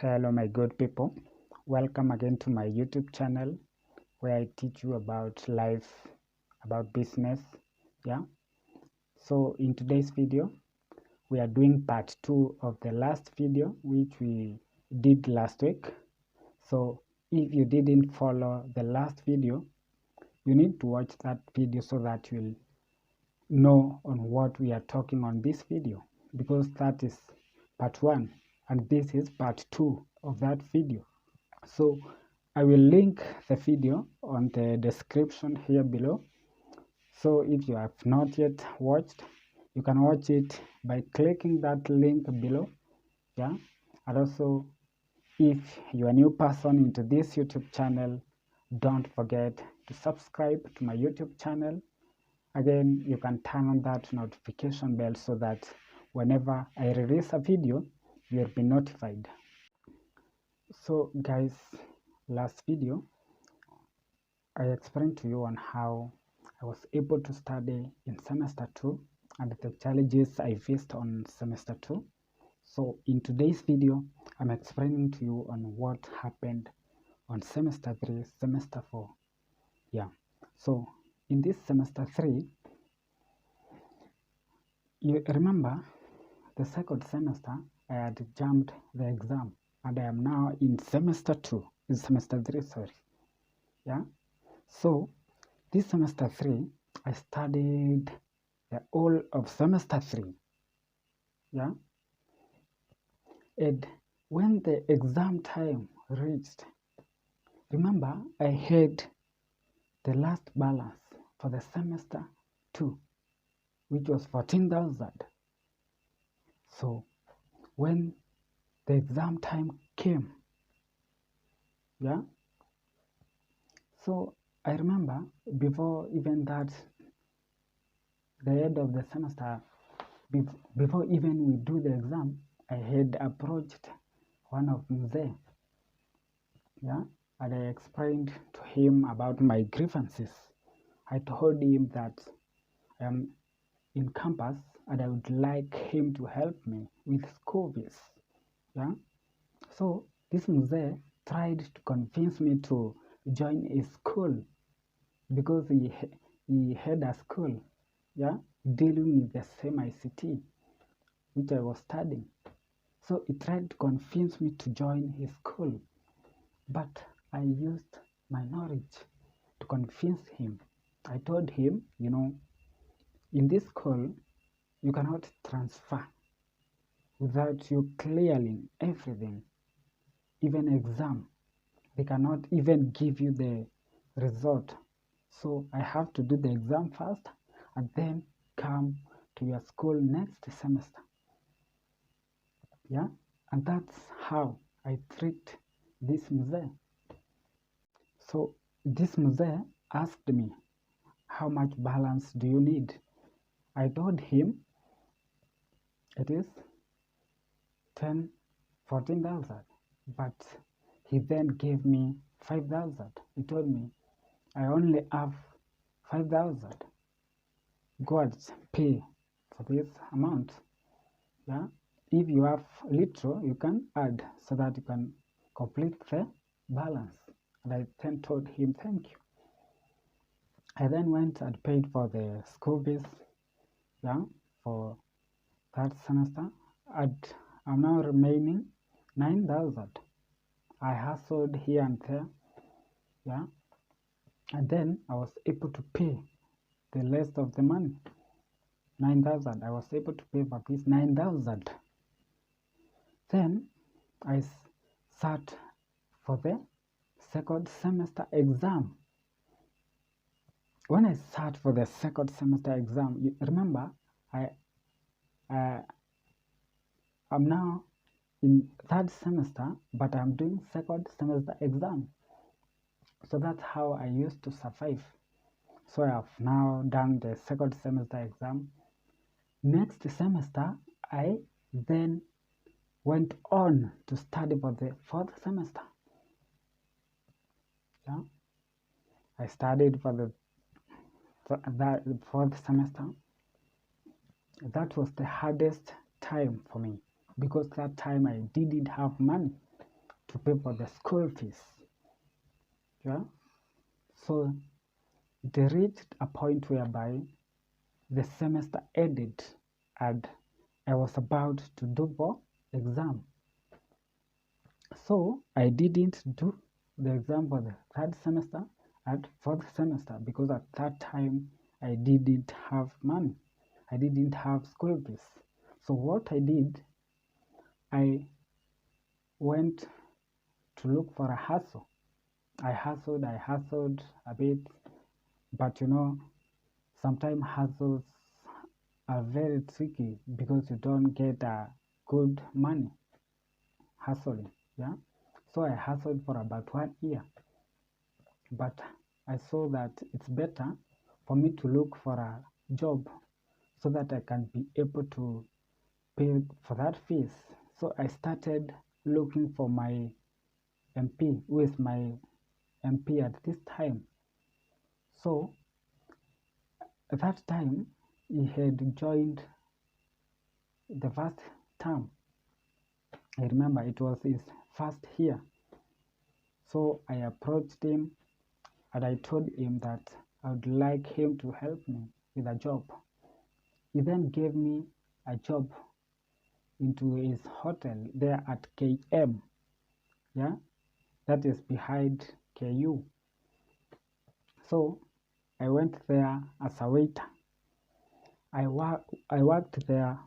Hello my good people, welcome again to my YouTube channel where I teach you about life, about business. So in today's video we are doing part 2 of the last video which we did last week. So if you didn't follow the last video, you need to watch that video so that you'll know on what we are talking on this video, because that is part 1 and this is part 2 of that video. So I will link the video on the description here below. So if you have not yet watched, you can watch it by clicking that link below. And also, if you are a new person into this YouTube channel, don't forget to subscribe to my YouTube channel. Again, you can turn on that notification bell so that whenever I release a video, you'll be notified. So guys, last video I explained to you on how I was able to study in semester 2 and the challenges I faced on semester 2. So in today's video, I'm explaining to you on what happened on semester 3, semester 4. So in this semester 3, you remember the second semester I had jumped the exam and I am now in semester 2, in semester 3, sorry. So this semester 3, I studied the whole of semester 3. And when the exam time reached, remember I had the last balance for the semester 2, which was 14,000. So when the exam time came, so I remember before even that, the end of the semester, before even we do the exam, I had approached one of Mzee, and I explained to him about my grievances. I told him that I am in campus and I would like him to help me with school fees. So this Mzee tried to convince me to join a school because he had a school dealing with the same ICT which I was studying. So he tried to convince me to join his school, but I used my knowledge to convince him. I told him, in this school you cannot transfer without you clearing everything, even exam. They cannot even give you the result. So I have to do the exam first and then come to your school next semester. And that's how I treat this Mzee. So this Mzee asked me, how much balance do you need? I told him it is 14,000, but he then gave me 5,000. He told me, I only have 5,000. Go and pay for this amount. If you have little, you can add so that you can complete the balance. And I then told him, thank you. I then went and paid for the school fees, for that semester. And I'm now remaining 9,000. I hustled here and there, and then I was able to pay the rest of the money. 9,000. I was able to pay for this 9,000. Then I sat for the second semester exam. When I sat for the second semester exam, you remember I'm now in third semester, but I'm doing second semester exam. So that's how I used to survive. So I have now done the second semester exam. Next semester, I then went on to study for the fourth semester. I studied for the fourth semester. That was the hardest time for me because that time I didn't have money. to pay for the school fees. Yeah. So they reached a point whereby the semester ended and I was about to do for exam. So I didn't do the exam for the third semester and fourth semester because at that time I didn't have money. I didn't have school fees. So what I did, I went to look for a hustle. I hustled a bit, but sometimes hustles are very tricky because you don't get good money hustling. Yeah. So I hustled for about 1 year, but I saw that it's better for me to look for a job so that I can be able to pay for that fees. So I started looking for my MP, who is my MP at this time. So at that time, he had joined the first term. I remember it was his first year. So I approached him and I told him that I would like him to help me with a job. He then gave me a job into his hotel there at KM. Yeah, that is behind KU. So I went there as a waiter. I worked there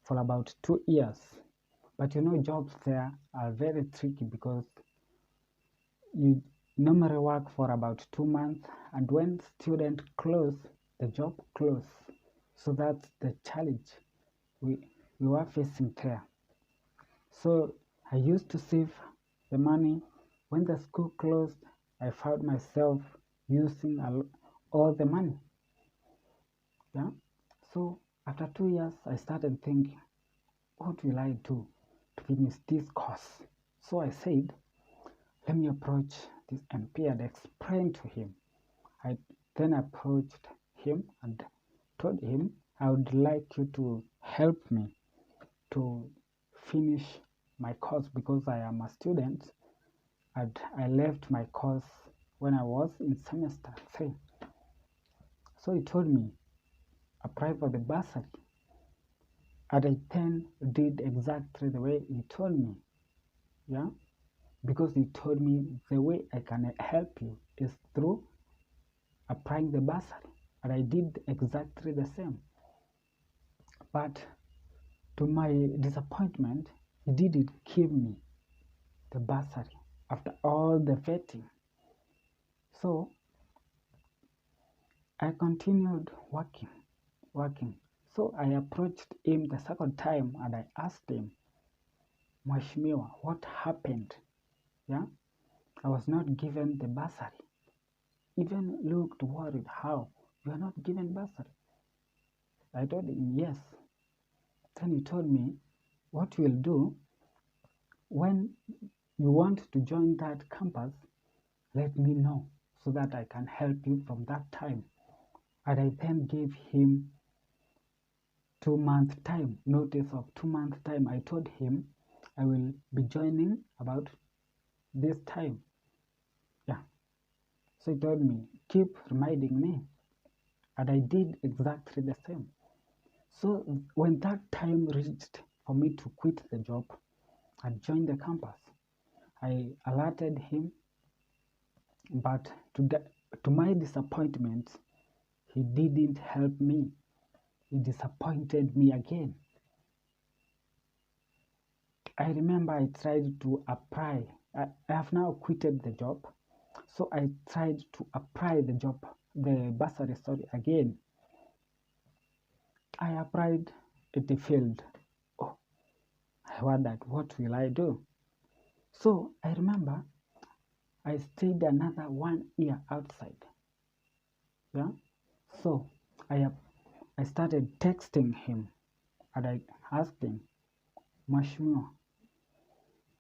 for about 2 years. But jobs there are very tricky because you normally work for about 2 months, and when students close, the job close. So that's the challenge we were facing there. So I used to save the money. When the school closed, I found myself using all the money. Yeah. So after 2 years, I started thinking, what will I do to finish this course? So I said, let me approach this MP and explain to him. I then approached him and told him I would like you to help me to finish my course because I am a student and I left my course when I was in semester 3. So he told me, apply for the bursary. And I then did exactly the way he told me. Yeah, because he told me the way I can help you is through applying the bursary, and I did exactly the same. But to my disappointment, he didn't give me the bursary after all the vetting. So I continued working. So I approached him the second time and I asked him, Mheshimiwa, what happened? Yeah, I was not given the bursary. Even looked worried. How? You are not given bursary? I told him yes. Then he told me, what you will do when you want to join that campus, let me know so that I can help you from that time. And I then gave him 2 month time, notice of 2 month time. I told him I will be joining about this time. Yeah. So he told me, keep reminding me. And I did exactly the same. So when that time reached for me to quit the job and join the campus, I alerted him, but to my disappointment, he didn't help me. He disappointed me again. I remember I tried to apply. I have now quitted the job. So I tried to apply the bursary again. I applied, it failed. Oh, I wondered, what will I do? So I remember I stayed another 1 year outside. Yeah. So I started texting him and I asked him, Mheshimiwa,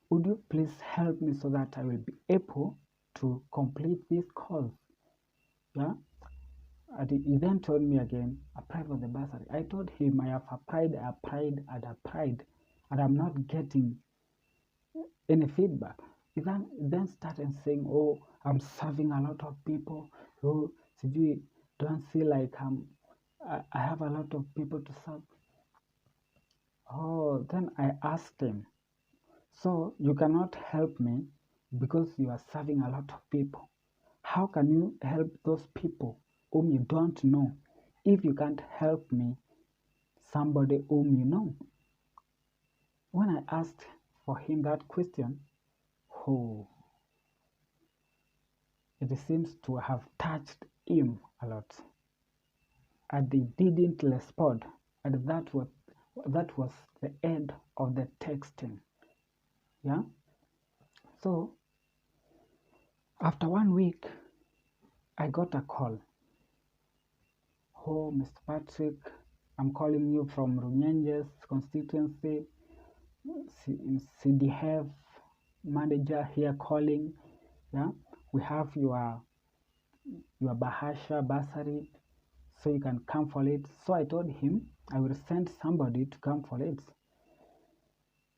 would you please help me so that I will be able to complete this course? Yeah. And he then told me again, apply for the bursary. I told him I have applied, and I'm not getting any feedback. he then started saying, oh, I'm serving a lot of people. Oh, sijui, don't feel like I have a lot of people to serve. Oh, then I asked him, so you cannot help me because you are serving a lot of people. How can you help those people whom you don't know if you can't help me, somebody whom you know? When I asked for him that question, oh, it seems to have touched him a lot. And he didn't respond. And that was the end of the texting. Yeah. So after 1 week, I got a call. Oh, Mr. Patrick, I'm calling you from Runyenjes constituency. CDF manager here calling. Yeah, we have your Bahasha bursary, so you can come for it. So I told him I will send somebody to come for it.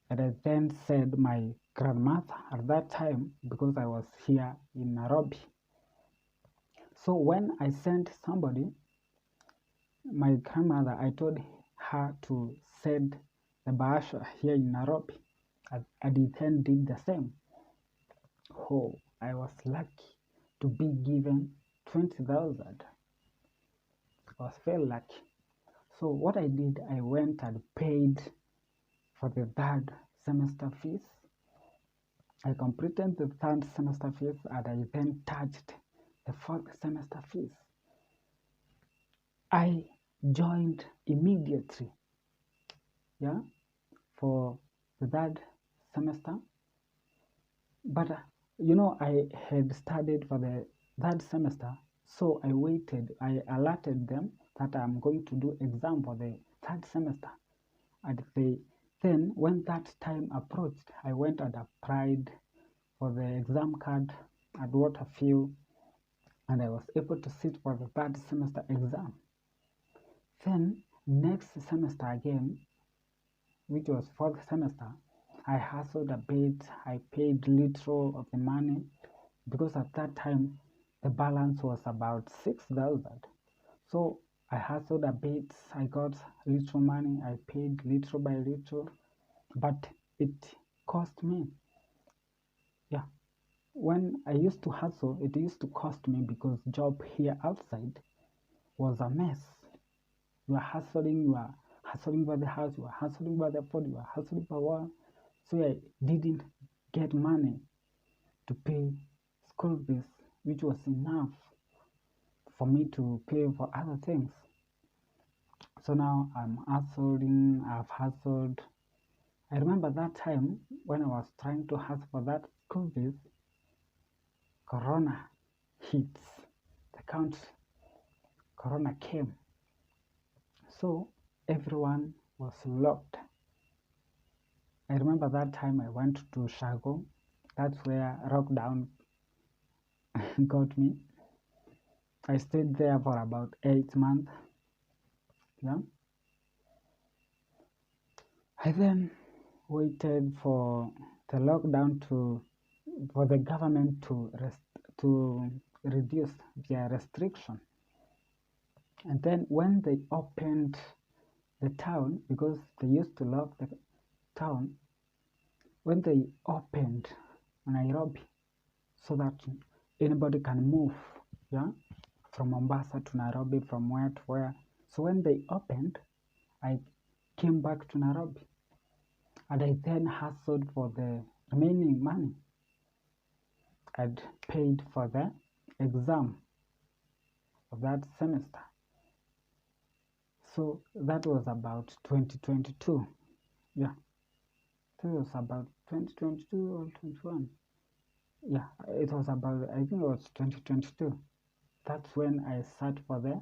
And I then said my grandmother at that time, because I was here in Nairobi. So when I sent somebody, my grandmother, I told her to send the Bahasha here in Nairobi. And he then did the same. Oh, I was lucky to be given 20,000. I was very lucky. So what I did, I went and paid for the third semester fees. I completed the third semester fees and I then touched the fourth semester fees. I joined immediately, yeah, for the third semester. But I had studied for the third semester, so I waited. I alerted them that I'm going to do exam for the third semester. And then when that time approached, I went and applied for the exam card at Waterfield, and I was able to sit for the third semester exam. Then next semester again, which was fourth semester, I hustled a bit. I paid little of the money because at that time the balance was about 6,000. So I hustled a bit. I got little money. I paid little by little, but it cost me. Yeah, when I used to hustle, it used to cost me because job here outside was a mess. You are hustling by the house, you are hustling by the food, you are hustling by work. So I didn't get money to pay school fees, which was enough for me to pay for other things. So now I'm hustling, I've hustled. I remember that time when I was trying to hustle for that school fees, Corona hits the country. Corona came. So everyone was locked. I remember that time I went to Shago. That's where lockdown got me. I stayed there for about 8 months. Yeah. I then waited for the lockdown for the government to reduce their restriction. And then when they opened the town, because they used to lock the town, when they opened Nairobi so that anybody can move, yeah, from Mombasa to Nairobi, from where to where. So when they opened, I came back to Nairobi and I then hustled for the remaining money. I'd paid for the exam of that semester. So that was about 2022. Yeah, that was about 2022 or 21. Yeah, it was about, I think it was 2022. That's when I sat for the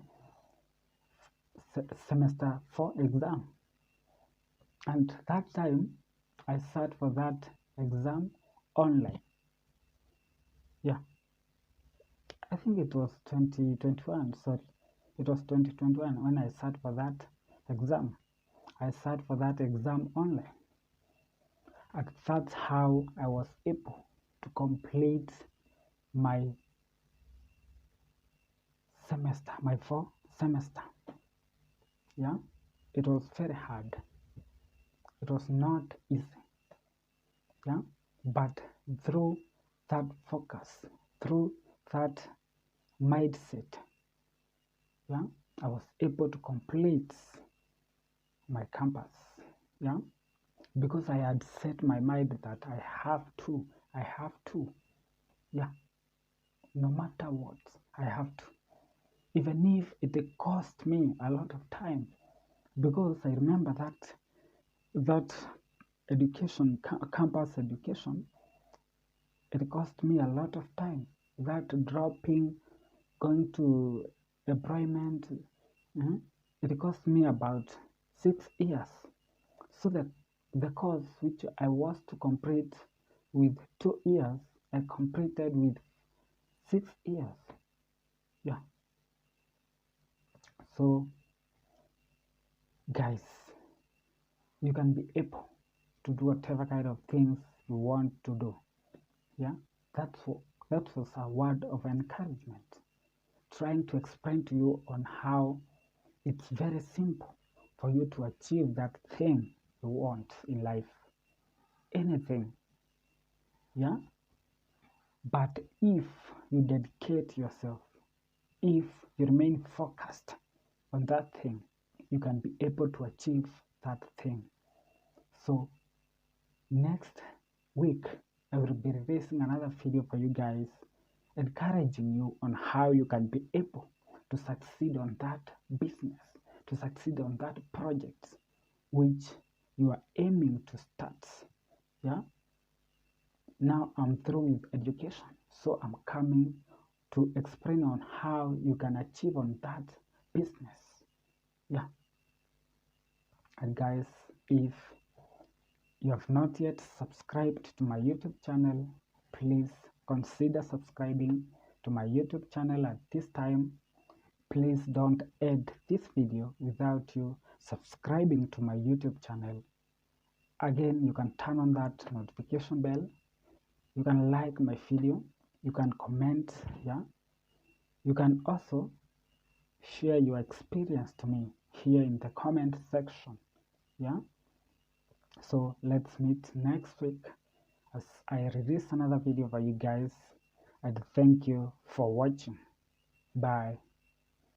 semester 4 exam. And that time I sat for that exam online. Yeah, I think it was 2021. Sorry, it was 2021 when I sat for that exam. I sat for that exam online. And that's how I was able to complete my semester, my fall semester. Yeah, it was very hard. It was not easy. Yeah, but through that focus, through that mindset, yeah, I was able to complete my campus. Yeah, because I had set my mind that I have to, yeah, no matter what, I have to, even if it cost me a lot of time, because I remember that education, campus education, it cost me a lot of time. That dropping, going to employment, it cost me about 6 years. So that the course which I was to complete with 2 years, I completed with 6 years. Yeah. So guys, you can be able to do whatever kind of things you want to do. Yeah, that was a word of encouragement, trying to explain to you on how it's very simple for you to achieve that thing you want in life, anything. Yeah, but if you dedicate yourself, if you remain focused on that thing, you can be able to achieve that thing. So next week, I will be releasing another video for you guys, encouraging you on how you can be able to succeed on that business, to succeed on that project which you are aiming to start. Yeah. Now I'm through with education, so I'm coming to explain on how you can achieve on that business. Yeah. And guys, if you have not yet subscribed to my YouTube channel, please consider subscribing to my YouTube channel at this time. Please don't end this video without you subscribing to my YouTube channel. Again, you can turn on that notification bell. You can like my video. You can comment. Yeah. You can also share your experience to me here in the comment section. Yeah. So let's meet next week as I release another video for you guys, and thank you for watching. Bye.